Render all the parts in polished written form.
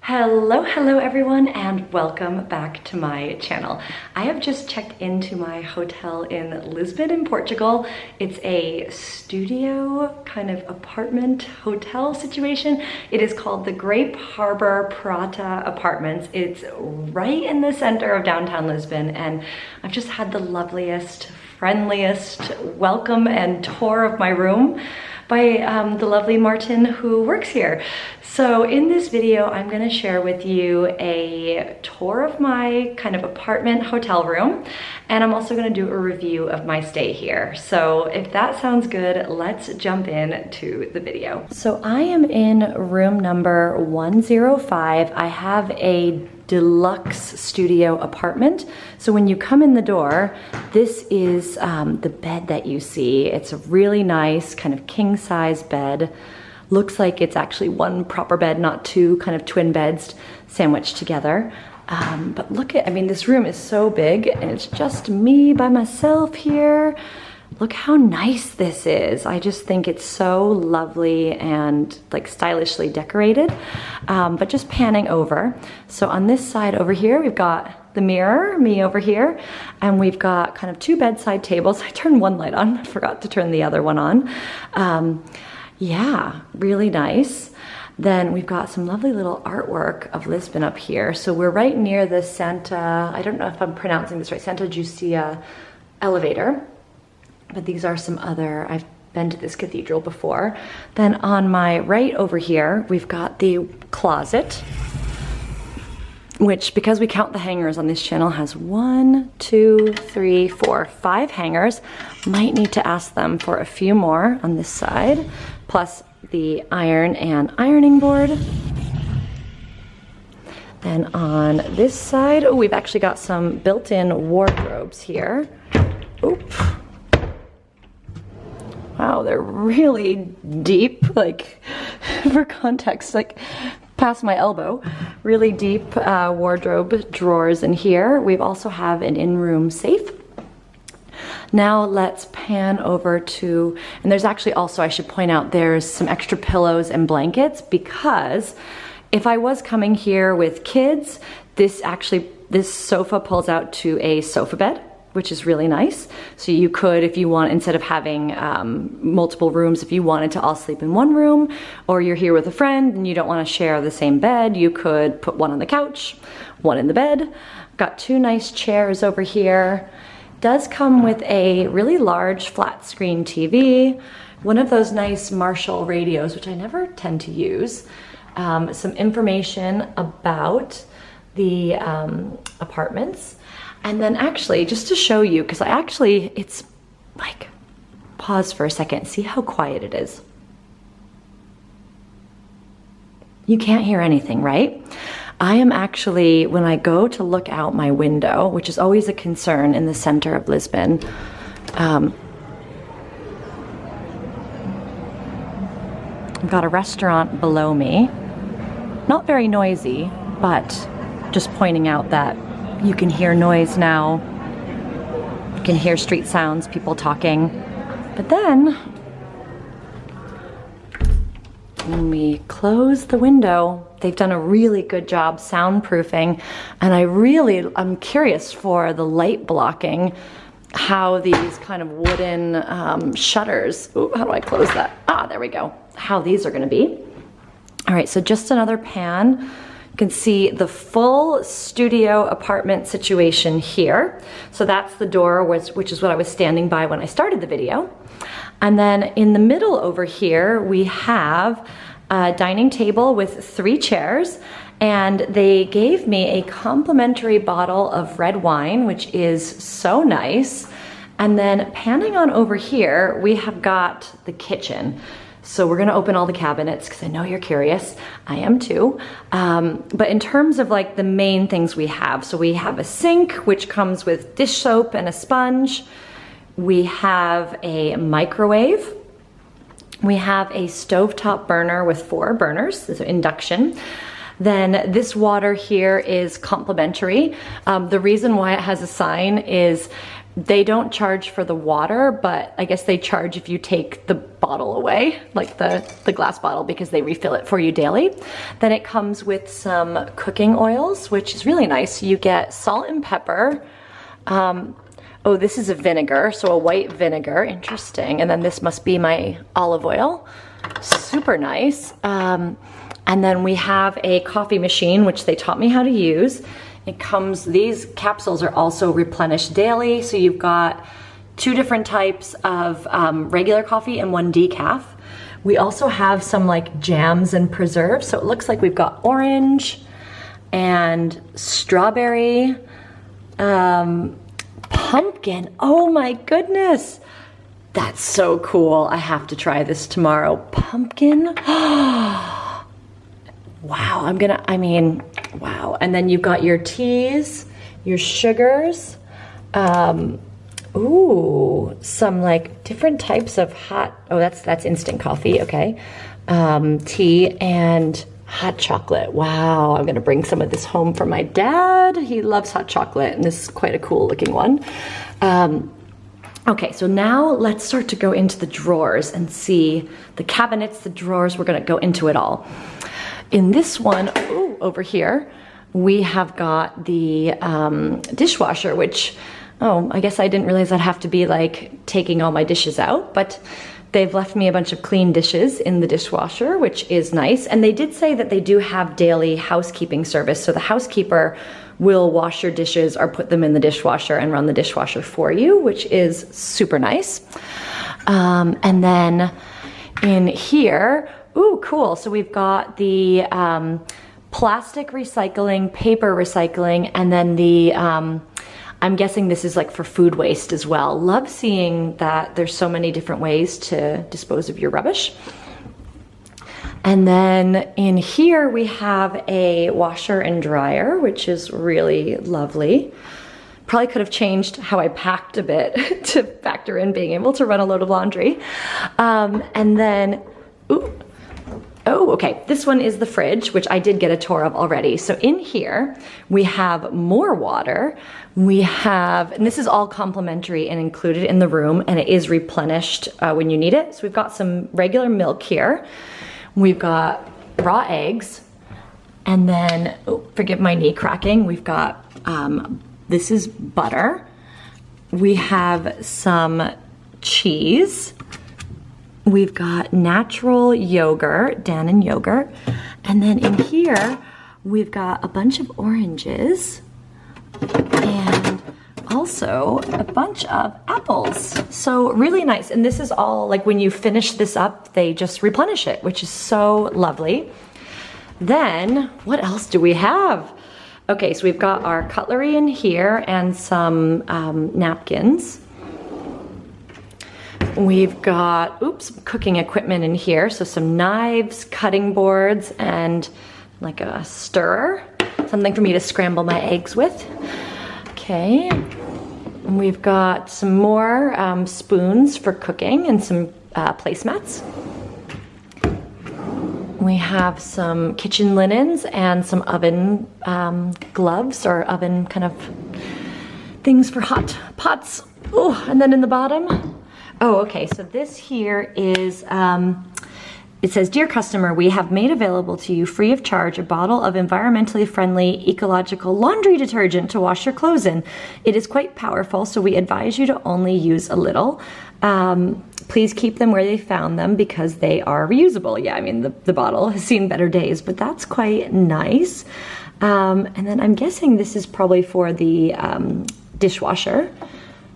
Hello everyone, and welcome back to my channel. I have just checked into my hotel in Lisbon in Portugal. It's a studio kind of apartment hotel situation. It is called the Grape Harbor Prata Apartments. It's right in the center of downtown Lisbon, and I've just had the loveliest, friendliest welcome and tour of my room by the lovely Martin who works here. So in this video, I'm gonna share with you a tour of my kind of apartment hotel room, and I'm also gonna do a review of my stay here. So if that sounds good, let's jump in to the video. So I am in room number 105. I have a deluxe studio apartment. So when you come in the door, this is the bed that you see. It's a really nice kind of king size bed. Looks like it's actually one proper bed, not two kind of twin beds sandwiched together. But look at, I mean, this room is so big and it's just me by myself here. Look how nice this is. I just think it's so lovely and like stylishly decorated. But just panning over. So on this side over here, we've got the mirror, me over here, and we've got kind of two bedside tables. I turned one light on, I forgot to turn the other one on. Yeah, really nice. Then we've got some lovely little artwork of Lisbon up here. So we're right near the Santa, I don't know if I'm pronouncing this right, Santa Lucia elevator. But these are some other, I've been to this cathedral before. Then on my right over here, we've got the closet, which, because we count the hangers on this channel, has 1, 2, 3, 4, 5 hangers. Might need to ask them for a few more on this side, plus the iron and ironing board. Then on this side, oh, we've actually got some built-in wardrobes here. Oop. Wow, they're really deep, like for context, like past my elbow. Really deep wardrobe drawers in here. We also have an in-room safe. Now let's pan over to, and there's actually also, I should point out, there's some extra pillows and blankets, because if I was coming here with kids, this sofa pulls out to a sofa bed, which is really nice. So you could, if you want, instead of having multiple rooms, if you wanted to all sleep in one room, or you're here with a friend and you don't want to share the same bed, you could put one on the couch, one in the bed. Got two nice chairs over here. Does come with a really large flat screen TV, one of those nice Marshall radios, which I never tend to use. Some information about the apartments. And then actually, just to show you, because it's like, pause for a second, see how quiet it is. You can't hear anything, right? I am actually, when I go to look out my window, which is always a concern in the center of Lisbon, I've got a restaurant below me. Not very noisy, but just pointing out that you can hear noise now. You can hear street sounds, people talking. But then, when we close the window, they've done a really good job soundproofing. And I'm curious for the light blocking, how these kind of wooden shutters, ooh, how do I close that? Ah, there we go. How these are gonna be. All right, so just another pan. You can see the full studio apartment situation here. So that's the door, which is what I was standing by when I started the video. And then in the middle over here, we have a dining table with 3 chairs, and they gave me a complimentary bottle of red wine, which is so nice. And then panning on over here, we have got the kitchen. So we're gonna open all the cabinets because I know you're curious. I am too. But in terms of like the main things we have, so we have a sink, which comes with dish soap and a sponge. We have a microwave. We have a stovetop burner with 4 burners, so induction. Then this water here is complimentary. The reason why it has a sign is They don't charge for the water, but I guess they charge if you take the bottle away, like the glass bottle, because they refill it for you daily. Then it comes with some cooking oils, which is really nice. You get salt and pepper. Oh, this is a vinegar, so a white vinegar, interesting. And then this must be my olive oil, super nice. And then we have a coffee machine, which they taught me how to use. It comes, these capsules are also replenished daily. So you've got 2 different types of regular coffee and 1 decaf. We also have some like jams and preserves. So it looks like we've got orange and strawberry, pumpkin. Oh my goodness. That's so cool. I have to try this tomorrow. Pumpkin. Wow, wow. And then you've got your teas, your sugars, ooh, some like different types of hot, oh, that's instant coffee, okay. Tea and hot chocolate. Wow, I'm gonna bring some of this home for my dad. He loves hot chocolate, and this is quite a cool looking one. Okay, so now let's start to go into the drawers and see the cabinets, the drawers, we're gonna go into it all. In this one, ooh, over here, we have got the dishwasher, which, oh, I guess I didn't realize I'd have to be like taking all my dishes out, but they've left me a bunch of clean dishes in the dishwasher, which is nice. And they did say that they do have daily housekeeping service. So the housekeeper will wash your dishes or put them in the dishwasher and run the dishwasher for you, which is super nice. And then in here, ooh, cool. So we've got the plastic recycling, paper recycling, and then the, I'm guessing this is like for food waste as well. Love seeing that there's so many different ways to dispose of your rubbish. And then in here we have a washer and dryer, which is really lovely. Probably could have changed how I packed a bit to factor in being able to run a load of laundry. And then, ooh, oh, okay, this one is the fridge, which I did get a tour of already. So in here, we have more water. We have, and this is all complimentary and included in the room, and it is replenished when you need it. So we've got some regular milk here. We've got raw eggs, and then, oh, forgive my knee cracking, we've got, this is butter. We have some cheese. We've got natural yogurt, Dannon yogurt. And then in here, we've got a bunch of oranges and also a bunch of apples. So really nice. And this is all, like when you finish this up, they just replenish it, which is so lovely. Then what else do we have? Okay, so we've got our cutlery in here and some napkins. We've got, oops, cooking equipment in here. So some knives, cutting boards, and like a stirrer. Something for me to scramble my eggs with. Okay. And we've got some more spoons for cooking and some placemats. We have some kitchen linens and some oven gloves or oven kind of things for hot pots. Oh, and then in the bottom, oh, okay, so this here is, it says, "Dear customer, we have made available to you free of charge a bottle of environmentally friendly ecological laundry detergent to wash your clothes in. It is quite powerful, so we advise you to only use a little. Please keep them where they found them because they are reusable." Yeah, I mean, the bottle has seen better days, but that's quite nice. And then I'm guessing this is probably for the dishwasher.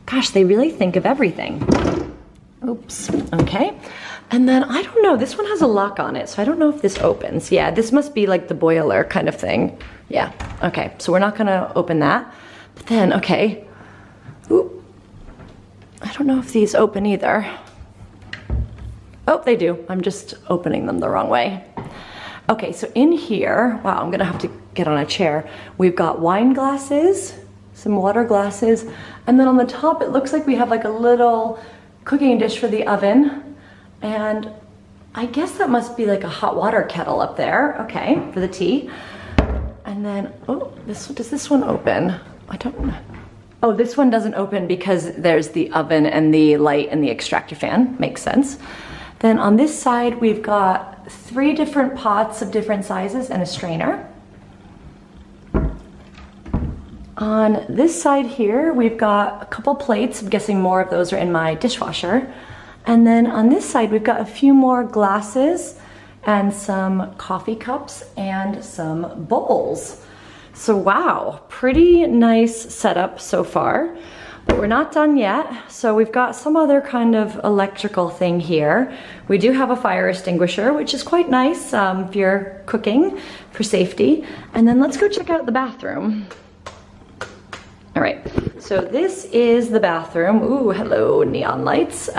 Gosh, they really think of everything. Oops, okay. And then, I don't know, this one has a lock on it, so I don't know if this opens. Yeah, this must be like the boiler kind of thing. Yeah, okay, so we're not gonna open that. But then, okay, ooh, I don't know if these open either. Oh, they do. I'm just opening them the wrong way. Okay, so in here, wow, I'm gonna have to get on a chair. We've got wine glasses, some water glasses, and then on the top it looks like we have like a little cooking dish for the oven, and I guess that must be like a hot water kettle up there, okay, for the tea. And then, oh, does this one open? I don't know. Oh, this one doesn't open because there's the oven and the light and the extractor fan. Makes sense. Then on this side, we've got 3 different pots of different sizes and a strainer. On this side here, we've got a couple plates. I'm guessing more of those are in my dishwasher. And then on this side, we've got a few more glasses and some coffee cups and some bowls. So wow, pretty nice setup so far, but we're not done yet. So we've got some other kind of electrical thing here. We do have a fire extinguisher, which is quite nice if you're cooking for safety. And then let's go check out the bathroom. All right, so this is the bathroom. Ooh, hello, neon lights.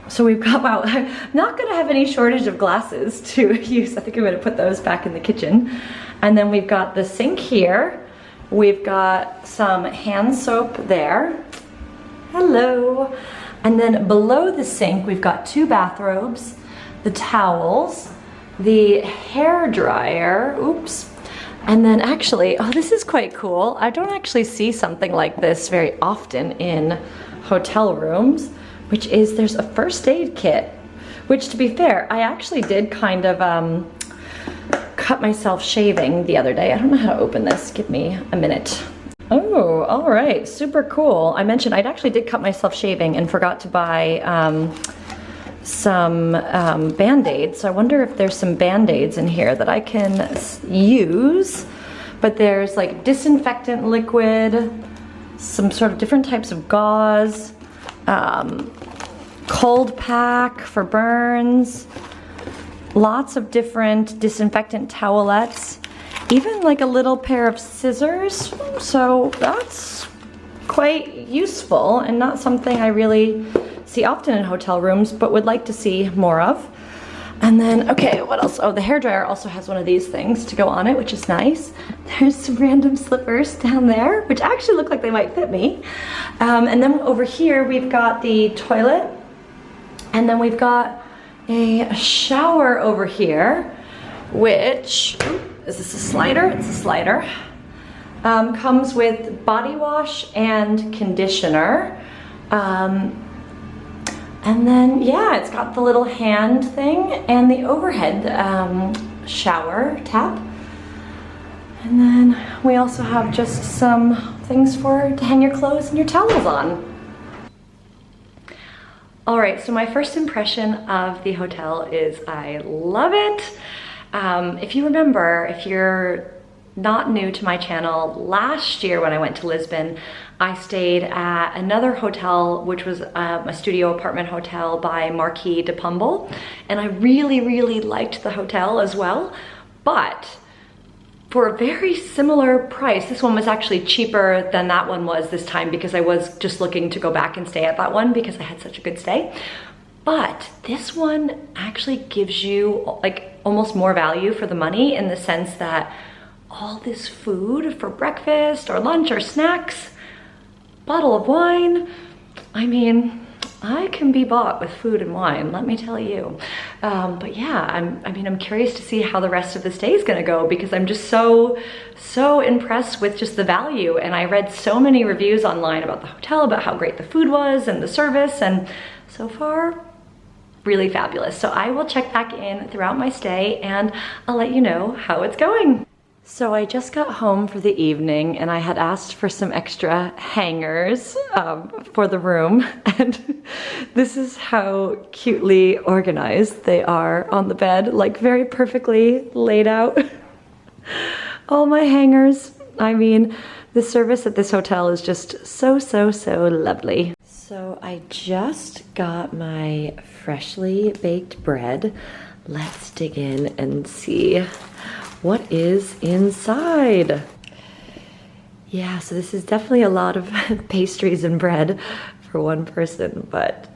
So we've got, wow, I'm not gonna have any shortage of glasses to use. I think I'm gonna put those back in the kitchen. And then we've got the sink here. We've got some hand soap there. Hello. And then below the sink, we've got 2 bathrobes, the towels, the hair dryer, oops. And then actually, oh, this is quite cool. I don't actually see something like this very often in hotel rooms, which is there's a first aid kit, which to be fair, I actually did kind of cut myself shaving the other day. I don't know how to open this. Give me a minute. Oh, all right, super cool. I mentioned I actually did cut myself shaving and forgot to buy some Band-Aids. So I wonder if there's some Band-Aids in here that I can use. But there's like disinfectant liquid, some sort of different types of gauze, cold pack for burns, lots of different disinfectant towelettes, even like a little pair of scissors. So that's quite useful and not something I really see often in hotel rooms, but would like to see more of. And then, okay, what else? Oh, the hairdryer also has one of these things to go on it, which is nice. There's some random slippers down there, which actually look like they might fit me. And then over here, we've got the toilet. And then we've got a shower over here, which, is this a slider? It's a slider. Comes with body wash and conditioner. And then, yeah, it's got the little hand thing and the overhead shower tap. And then we also have just some things to hang your clothes and your towels on. All right, so my first impression of the hotel is I love it. If you remember, if you're not new to my channel, last year when I went to Lisbon, I stayed at another hotel, which was a studio apartment hotel by Marquis de Pombal. And I really, really liked the hotel as well. But for a very similar price, this one was actually cheaper than that one was this time because I was just looking to go back and stay at that one because I had such a good stay. But this one actually gives you like almost more value for the money in the sense that all this food for breakfast or lunch or snacks, bottle of wine. I mean, I can be bought with food and wine, let me tell you. But yeah, I'm curious to see how the rest of this day is gonna go because I'm just so impressed with just the value. And I read so many reviews online about the hotel, about how great the food was and the service, and so far, really fabulous. So I will check back in throughout my stay and I'll let you know how it's going. So I just got home for the evening and I had asked for some extra hangers for the room, and this is how cutely organized they are on the bed, like very perfectly laid out. All my hangers. I mean, the service at this hotel is just so lovely. So I just got my freshly baked bread. Let's dig in and see what is inside. Yeah, so this is definitely a lot of pastries and bread for one person, but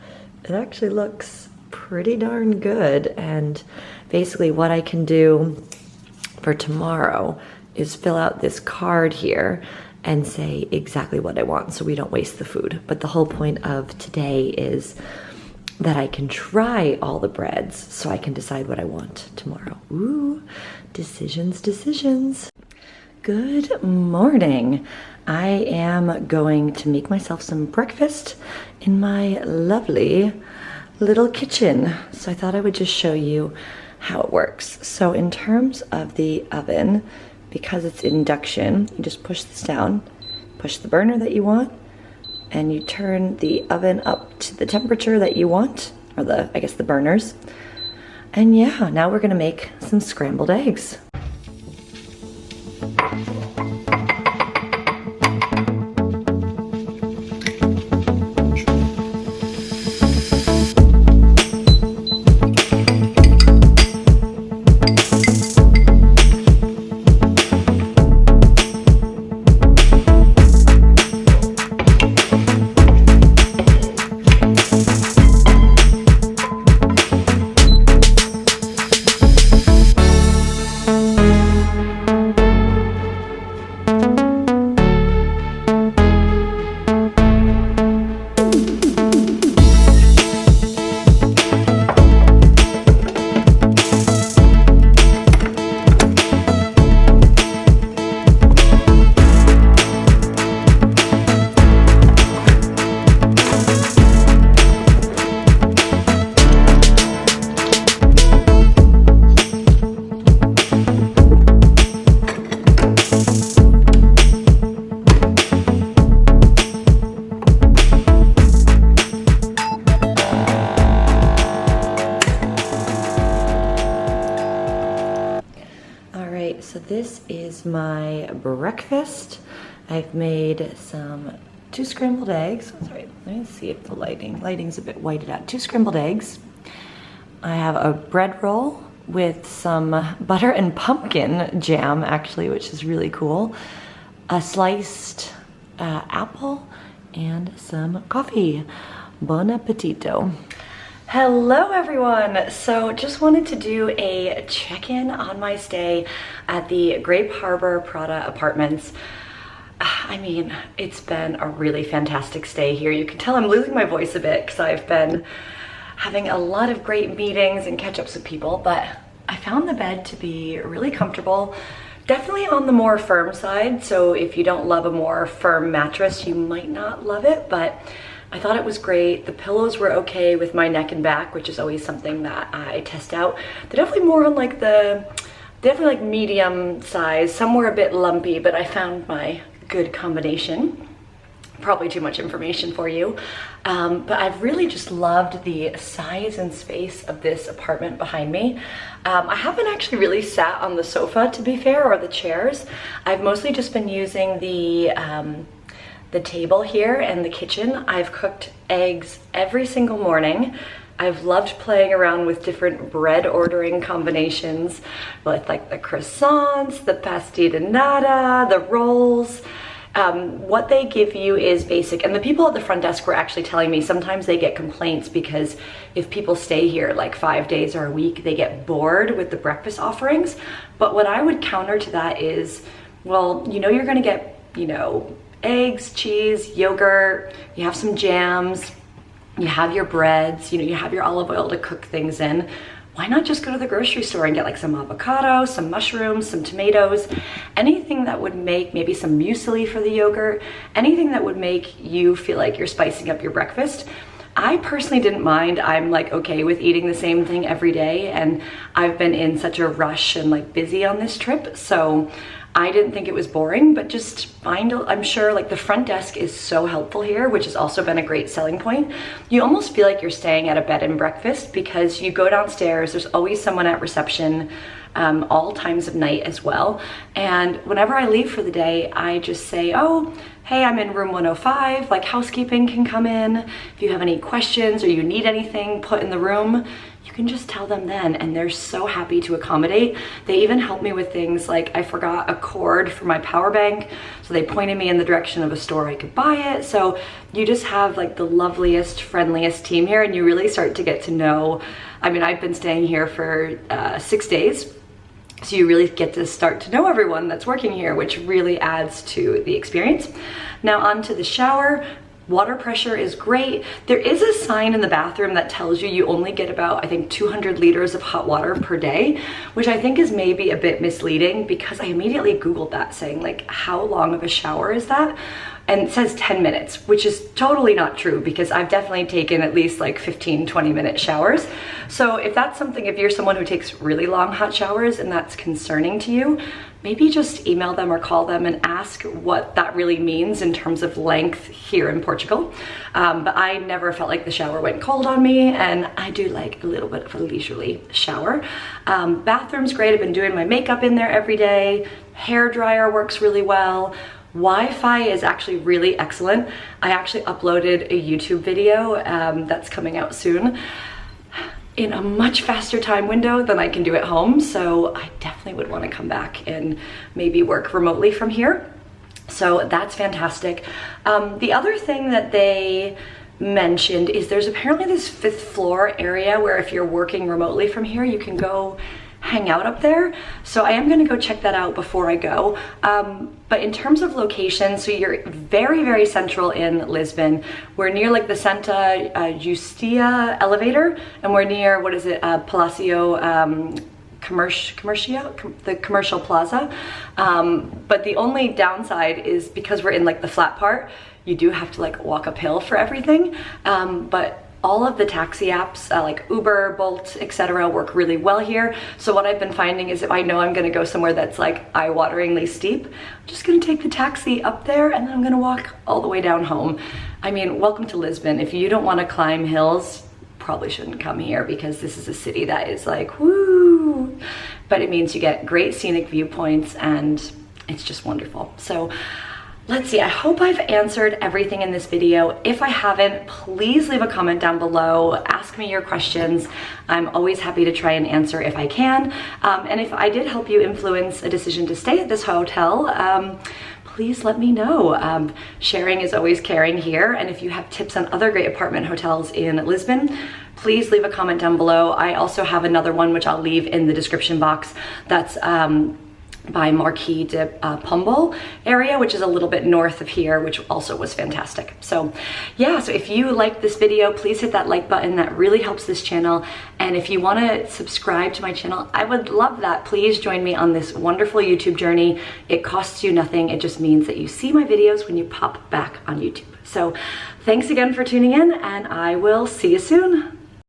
it actually looks pretty darn good. And basically what I can do for tomorrow is fill out this card here and say exactly what I want so we don't waste the food. But the whole point of today is that I can try all the breads so I can decide what I want tomorrow. Ooh, decisions. Good morning. I am going to make myself some breakfast in my lovely little kitchen. So I thought I would just show you how it works. So in terms of the oven, because it's induction, you just push this down, push the burner that you want, and you turn the oven up to the temperature that you want, or I guess the burners. And yeah, now we're gonna make some scrambled eggs. So this is my breakfast. I've made two scrambled eggs. Sorry, let me see if the lighting's a bit whited out. 2 scrambled eggs. I have a bread roll with some butter and pumpkin jam, actually, which is really cool. A sliced apple and some coffee. Bon appetito. Hello everyone! So just wanted to do a check-in on my stay at the Grape Harbor Prata Apartments. I mean, it's been a really fantastic stay here. You can tell I'm losing my voice a bit because I've been having a lot of great meetings and catch-ups with people, but I found the bed to be really comfortable. Definitely on the more firm side, so if you don't love a more firm mattress, you might not love it, but I thought it was great. The pillows were okay with my neck and back, which is always something that I test out. They're definitely more on like definitely like medium size. Some were a bit lumpy, but I found my good combination. Probably too much information for you. But I've really just loved the size and space of this apartment behind me. I haven't actually really sat on the sofa, to be fair, or the chairs. I've mostly just been using the table here and the kitchen. I've cooked eggs every single morning. I've loved playing around with different bread ordering combinations, with like the croissants, the pastita nata, the rolls. What they give you is basic, and the people at the front desk were actually telling me sometimes they get complaints because if people stay here like 5 days or a week, they get bored with the breakfast offerings. But what I would counter to that is, well, you know, you're gonna get, you know, eggs, cheese, yogurt, you have some jams, you have your breads, you know, you have your olive oil to cook things in. Why not just go to the grocery store and get like some avocado, some mushrooms, some tomatoes, anything that would make, maybe some muesli for the yogurt, anything that would make you feel like you're spicing up your breakfast. I personally didn't mind. I'm like okay with eating the same thing every day, and I've been in such a rush and like busy on this trip, so I didn't think it was boring, but just I'm sure like the front desk is so helpful here, which has also been a great selling point. You almost feel like you're staying at a bed and breakfast because you go downstairs, there's always someone at reception, all times of night as well. And whenever I leave for the day, I just say, oh, hey, I'm in room 105, like housekeeping can come in. If you have any questions or you need anything put in the room, you can just tell them then, and they're so happy to accommodate. They even help me with things like I forgot a cord for my power bank, so they pointed me in the direction of a store I could buy it. So you just have like the loveliest, friendliest team here, and you really start to get to know. I mean, I've been staying here for 6 days, so you really get to start to know everyone that's working here, which really adds to the experience. Now on to the shower. Water pressure is great. There is a sign in the bathroom that tells you you only get about, I think, 200 liters of hot water per day, which I think is maybe a bit misleading because I immediately Googled that saying like, how long of a shower is that? And it says 10 minutes, which is totally not true because I've definitely taken at least like 15, 20-minute showers. So if that's something, if you're someone who takes really long hot showers and that's concerning to you, maybe just email them or call them and ask what that really means in terms of length here in Portugal. But I never felt like the shower went cold on me, and I do like a little bit of a leisurely shower. Bathroom's great. I've been doing my makeup in there every day. Hair dryer works really well. Wi-Fi is actually really excellent. I actually uploaded a YouTube video that's coming out soon in a much faster time window than I can do at home. So I definitely would want to come back and maybe work remotely from here. So that's fantastic. The other thing that they mentioned is there's apparently this 5th floor area where if you're working remotely from here, you can go hang out up there. So I am going to go check that out before I go. But in terms of location, so you're very, very central in Lisbon. We're near like the Santa Justia elevator, and we're near, what is it, Palacio the commercial plaza. But the only downside is because we're in like the flat part, you do have to like walk uphill for everything. But all of the taxi apps like Uber, Bolt, etc. work really well here. So what I've been finding is if I know I'm gonna go somewhere that's like eye-wateringly steep, I'm just gonna take the taxi up there and then I'm gonna walk all the way down home. I mean, welcome to Lisbon. If you don't wanna climb hills, probably shouldn't come here because this is a city that is like, woo! But it means you get great scenic viewpoints and it's just wonderful. So let's see, I hope I've answered everything in this video. If I haven't, please leave a comment down below. Ask me your questions. I'm always happy to try and answer if I can. And if I did help you influence a decision to stay at this hotel, please let me know. Sharing is always caring here. And if you have tips on other great apartment hotels in Lisbon, please leave a comment down below. I also have another one which I'll leave in the description box that's by Marquis de Pombal area, which is a little bit north of here, which also was fantastic. So yeah, so if you liked this video, please hit that like button. That really helps this channel. And if you want to subscribe to my channel, I would love that. Please join me on this wonderful YouTube journey. It costs you nothing. It just means that you see my videos when you pop back on YouTube. So thanks again for tuning in, and I will see you soon.